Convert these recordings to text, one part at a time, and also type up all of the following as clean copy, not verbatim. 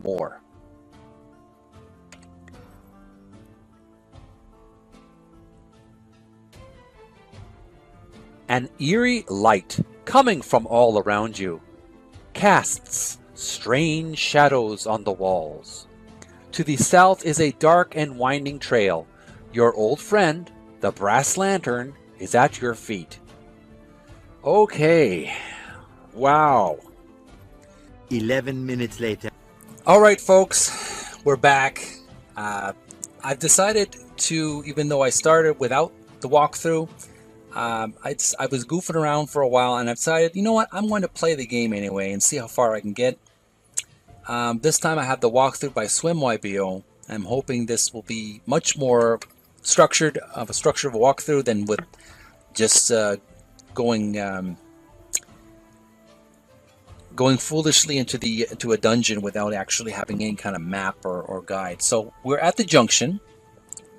more. An eerie light coming from all around you casts strange shadows on the walls. To the south is a dark and winding trail. Your old friend, the brass lantern, is at your feet. Okay. Wow. 11 minutes later. Alright folks, we're back. I've decided to, even though I started without the walkthrough, I was goofing around for a while and I decided, you know what, I'm going to play the game anyway and see how far I can get. This time I have the walkthrough by Swim YBO. I'm hoping this will be much more structured of a walkthrough than with just going foolishly into a dungeon without actually having any kind of map or guide. So we're at the junction.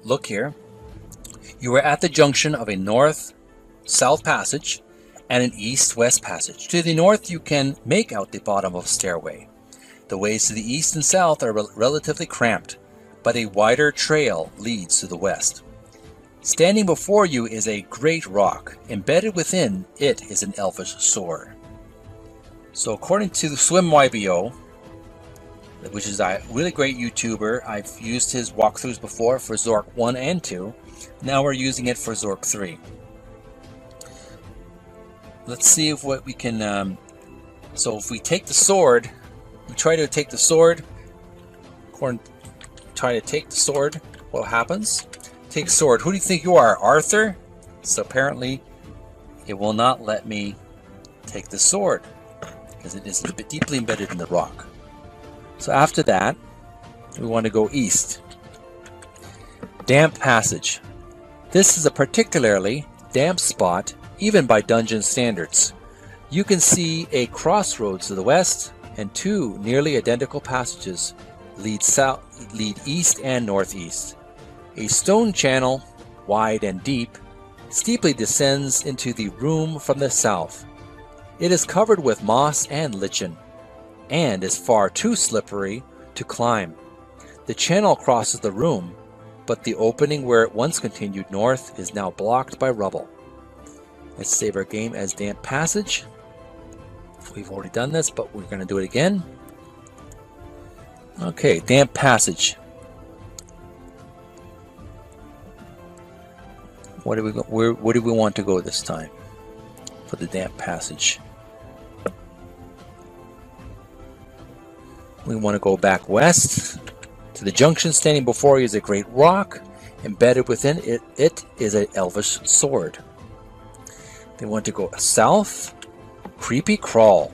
Look here. You are at the junction of a north-south passage and an east-west passage. To the north, you can make out the bottom of a stairway. The ways to the east and south are relatively cramped, but a wider trail leads to the west. Standing before you is a great rock. Embedded within it is an elvish sword. So according to the Swim YBO, which is a really great YouTuber, I've used his walkthroughs before for Zork 1 and 2. Now we're using it for Zork 3. Let's see if what we can... so if we take the sword, we try to take the sword, what happens? Take sword. Who do you think you are, Arthur? So apparently it will not let me take the sword because it is a bit deeply embedded in the rock. So after that, we want to go east. Damp passage. This is a particularly damp spot, even by dungeon standards. You can see a crossroads to the west, and two nearly identical passages lead east and northeast. A stone channel, wide and deep, steeply descends into the room from the south. It is covered with moss and lichen, and is far too slippery to climb. The channel crosses the room, but the opening where it once continued north is now blocked by rubble. Let's save our game as damp passage. We've already done this, but we're going to do it again. Okay, damp passage. Where do we want to go this time for the damp passage? We want to go back west to the junction. Standing before you is a great rock. Embedded within it is an elvish sword. They want to go south. Creepy crawl.